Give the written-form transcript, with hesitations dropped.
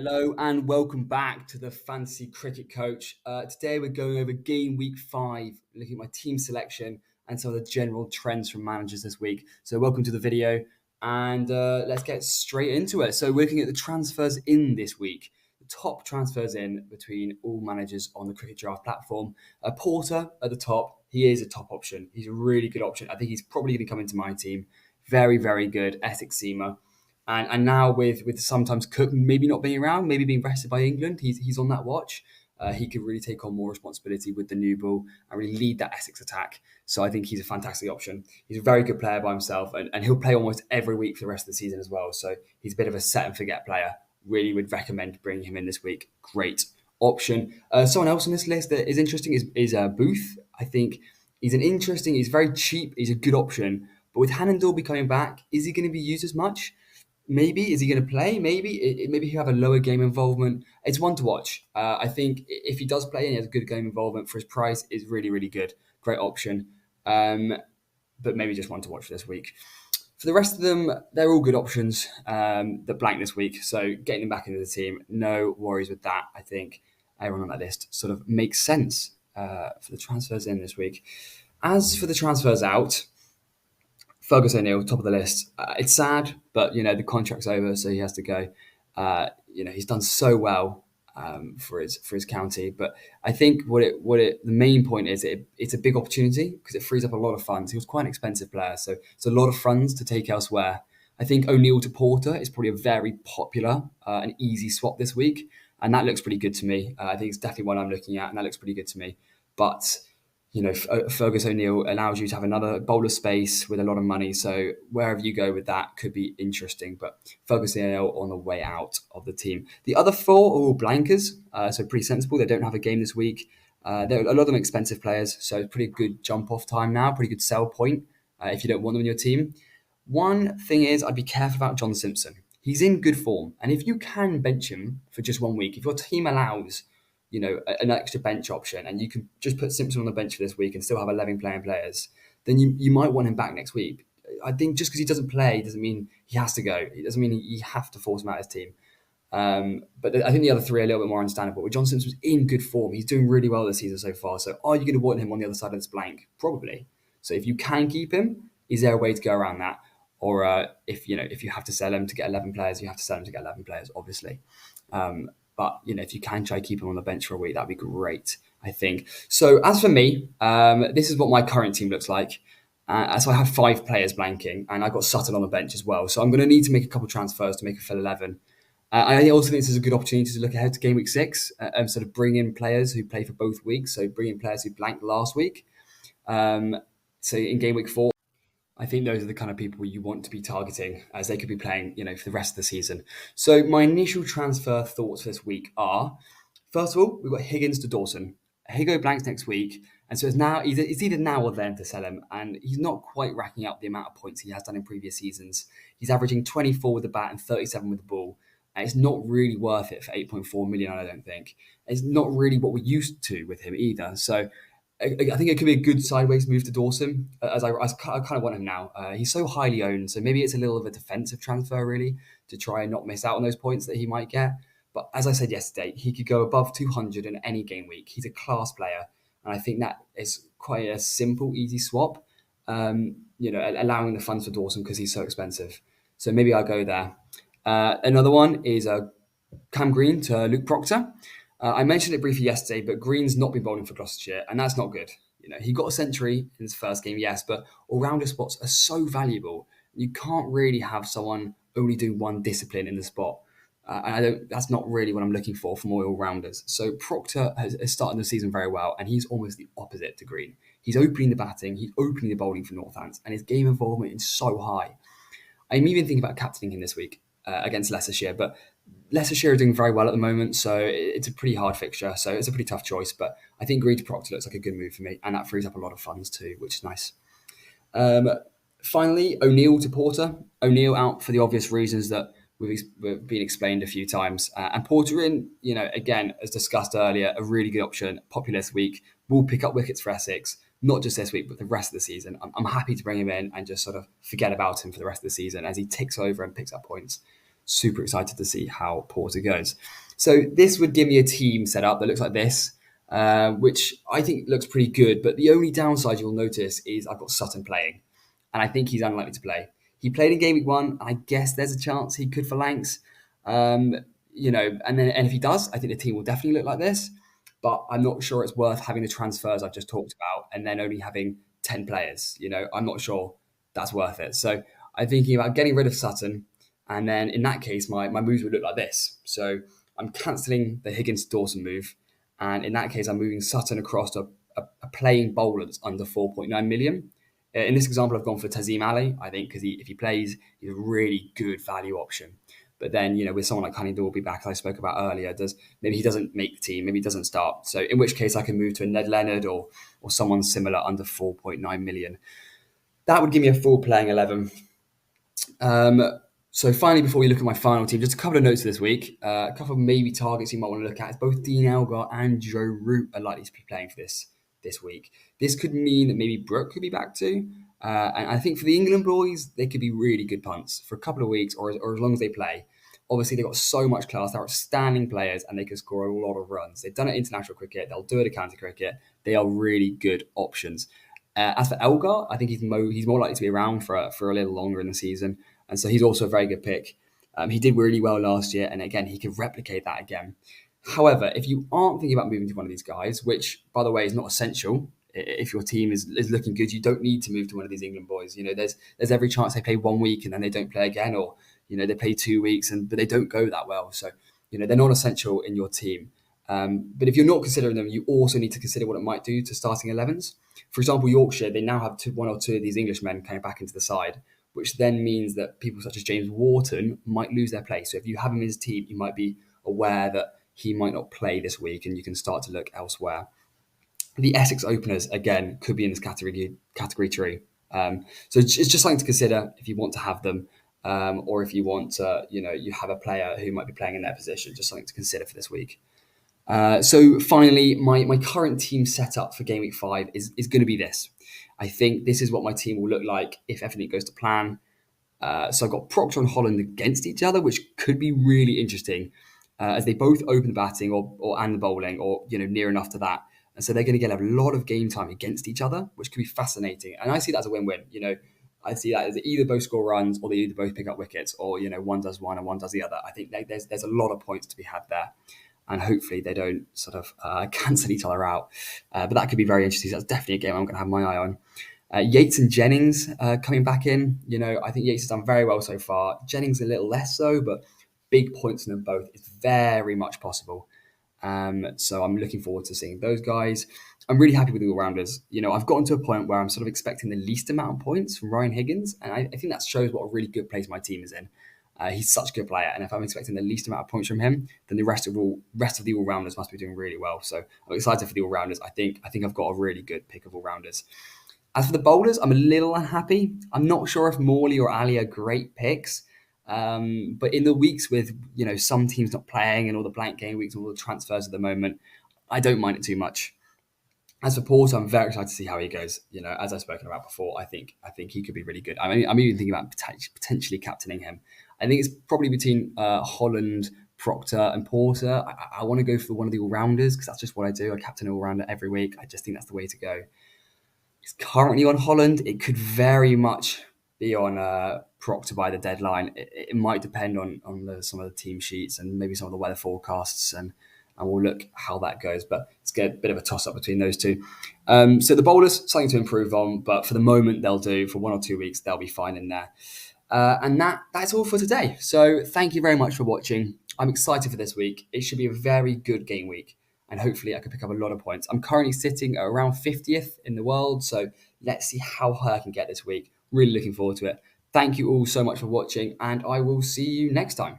Hello and welcome back to the Fantasy Cricket Coach. Today we're going over Game Week 5, looking at my team selection and some of the general trends from managers this week. So welcome to the video and let's get straight into it. So we're looking at the transfers in this week. The top transfers in between all managers on the Cricket Draft platform. Porter at the top, he is a top option. He's a really good option. I think he's probably going to come into my team. Very, very good Essex seamer. And now with sometimes Cook maybe not being around, maybe being rested by England, he's on that watch. He could really take on more responsibility with the new ball and really lead that Essex attack. So I think he's a fantastic option. He's a very good player by himself, and he'll play almost every week for the rest of the season as well. So he's a bit of a set and forget player. Really would recommend bringing him in this week. Great option. Someone else on this list that is interesting is Booth. I think he's very cheap. He's a good option. But with Hannon Dorby coming back, is he going to be used as much? Maybe. Is he going to play? Maybe he'll have a lower game involvement. It's one to watch. I think if he does play and he has a good game involvement for his price, is really, really good. Great option. But maybe just one to watch for this week. For the rest of them, they're all good options that blank this week. So getting them back into the team, no worries with that. I think everyone on that list sort of makes sense for the transfers in this week. As for the transfers out, Fergus O'Neill, top of the list. It's sad, but the contract's over, so he has to go. He's done so well for his county, but I think the main point is it's a big opportunity because it frees up a lot of funds. He was quite an expensive player, so it's a lot of funds to take elsewhere. I think O'Neill to Porter is probably a very popular and easy swap this week, and that looks pretty good to me. I think it's definitely one I'm looking at, and that looks pretty good to me. But Fergus O'Neill allows you to have another bowler space with a lot of money. So wherever you go with that could be interesting. But Fergus O'Neill on the way out of the team. The other four are all blankers, so pretty sensible. They don't have a game this week. A lot of them expensive players, so pretty good jump off time now. Pretty good sell point if you don't want them in your team. One thing is I'd be careful about John Simpson. He's in good form, and if you can bench him for just 1 week, if your team allows an extra bench option, and you can just put Simpson on the bench for this week and still have 11 playing players, then you might want him back next week. I think just because he doesn't play doesn't mean he has to go. It doesn't mean you have to force him out of his team. But I think the other three are a little bit more understandable. With John Simpson's in good form. He's doing really well this season so far. So are you going to want him on the other side of this blank? Probably. So if you can keep him, is there a way to go around that? Or if you have to sell him to get 11 players, you have to sell him to get 11 players, obviously. But if you can try to keep him on the bench for a week, that'd be great, I think. So as for me, this is what my current team looks like. So I have 5 players blanking, and I've got Sutton on the bench as well. So I'm going to need to make a couple of transfers to make a full 11. I also think this is a good opportunity to look ahead to Game Week 6 and sort of bring in players who play for both weeks. So bring in players who blanked last week. So in Game Week 4, I think those are the kind of people you want to be targeting as they could be playing, for the rest of the season. So my initial transfer thoughts for this week are, first of all, we've got Higgins to Dawson. Higo blanks next week, and so it's either now or then to sell him, and he's not quite racking up the amount of points he has done in previous seasons. He's averaging 24 with the bat and 37 with the ball, and it's not really worth it for 8.4 million, I don't think. It's not really what we're used to with him either, so I think it could be a good sideways move to Dawson, as I kind of want him now. He's so highly owned, so maybe it's a little of a defensive transfer, really, to try and not miss out on those points that he might get. But as I said yesterday, he could go above 200 in any game week. He's a class player, and I think that is quite a simple, easy swap, allowing the funds for Dawson because he's so expensive. So maybe I'll go there. Another one is Cam Green to Luke Proctor. I mentioned it briefly yesterday, but Green's not been bowling for Gloucestershire, and that's not good. He got a century in his first game, yes, but all-rounder spots are so valuable. You can't really have someone only do one discipline in the spot. That's not really what I'm looking for from all-rounders. So Proctor has started the season very well, and he's almost the opposite to Green. He's opening the batting, he's opening the bowling for Northants, and his game involvement is so high. I'm even thinking about captaining him this week against Leicestershire, but Leicestershire are doing very well at the moment, so it's a pretty hard fixture. So it's a pretty tough choice, but I think Green to Proctor looks like a good move for me, and that frees up a lot of funds too, which is nice. Finally, O'Neill to Porter. O'Neill out for the obvious reasons that we've been explained a few times. And Porter in, again, as discussed earlier, a really good option, popular this week, will pick up wickets for Essex, not just this week, but the rest of the season. I'm happy to bring him in and just sort of forget about him for the rest of the season as he ticks over and picks up points. super excited to see how Porter goes. So this would give me a team set up that looks like this, which I think looks pretty good. But the only downside you'll notice is I've got Sutton playing, and I think he's unlikely to play. He played in Gameweek 1, and I guess there's a chance he could phalanx. Um, and if he does, I think the team will definitely look like this. But I'm not sure it's worth having the transfers I've just talked about and then only having 10 players. I'm not sure that's worth it. So I'm thinking about getting rid of Sutton. And then in that case, my moves would look like this. So I'm cancelling the Higgins Dawson move. And in that case, I'm moving Sutton across to a playing bowler that's under 4.9 million. In this example, I've gone for Tazim Ali, I think, because if he plays, he's a really good value option. But then, with someone like Cunningham will be back, as I spoke about earlier, maybe he doesn't make the team, maybe he doesn't start. So in which case I can move to a Ned Leonard or someone similar under 4.9 million. That would give me a full playing 11. So finally, before we look at my final team, just a couple of notes for this week. A couple of maybe targets you might want to look at. Both Dean Elgar and Joe Root are likely to be playing for this week. This could mean that maybe Brooke could be back too. And I think for the England boys, they could be really good punts for a couple of weeks or as long as they play. Obviously, they've got so much class. They're outstanding players and they can score a lot of runs. They've done it international cricket. They'll do it at county cricket. They are really good options. As for Elgar, I think he's more likely to be around for a little longer in the season. And so he's also a very good pick. He did really well last year. And again, he could replicate that again. However, if you aren't thinking about moving to one of these guys, which, by the way, is not essential, if your team is looking good, you don't need to move to one of these England boys. There's every chance they play 1 week and then they don't play again, or they play 2 weeks but they don't go that well. So they're not essential in your team. But if you're not considering them, you also need to consider what it might do to starting 11s. For example, Yorkshire, they now have one or two of these Englishmen coming back into the side, which then means that people such as James Wharton might lose their place. So if you have him in his team, you might be aware that he might not play this week and you can start to look elsewhere. The Essex openers, again, could be in this category tree. So it's just something to consider if you want to have them, or if you want to, you have a player who might be playing in their position, just something to consider for this week. So finally, my current team setup for Game Week 5 is going to be this. I think this is what my team will look like if everything goes to plan. So I've got Proctor and Holland against each other, which could be really interesting, as they both open the batting or and the bowling, or near enough to that. And so they're going to get a lot of game time against each other, which could be fascinating. And I see that as a win-win. I see that as either both score runs or they either both pick up wickets, or one does one and one does the other. I think there's a lot of points to be had there. And hopefully they don't sort of cancel each other out. But that could be very interesting. So that's definitely a game I'm going to have my eye on. Yates and Jennings coming back in. I think Yates has done very well so far. Jennings a little less so, but big points in them both is very much possible. So I'm looking forward to seeing those guys. I'm really happy with the all-rounders. I've gotten to a point where I'm sort of expecting the least amount of points from Ryan Higgins, and I think that shows what a really good place my team is in. He's such a good player, and if I'm expecting the least amount of points from him, then the rest of the all-rounders must be doing really well. So I'm excited for the all-rounders. I think I've got a really good pick of all-rounders. As for the bowlers, I'm a little unhappy. I'm not sure if Morley or Ali are great picks. But in the weeks with some teams not playing and all the blank game weeks and all the transfers at the moment, I don't mind it too much. As for Porter, I'm very excited to see how he goes. As I've spoken about before, I think he could be really good. I'm even thinking about potentially captaining him. I think it's probably between Holland, Proctor, and Porter. I want to go for one of the all-rounders because that's just what I do. I captain an all-rounder every week. I just think that's the way to go. It's currently on Holland. It could very much be on Proctor by the deadline. It might depend on some of the team sheets and maybe some of the weather forecasts, and we'll look how that goes. But it's a bit of a toss-up between those two. So the bowlers, something to improve on, but for the moment they'll do. For 1 or 2 weeks, they'll be fine in there. And that's all for today. So thank you very much for watching. I'm excited for this week. It should be a very good game week, and hopefully I can pick up a lot of points. I'm currently sitting at around 50th in the world, so let's see how high I can get this week. Really looking forward to it. Thank you all so much for watching, and I will see you next time.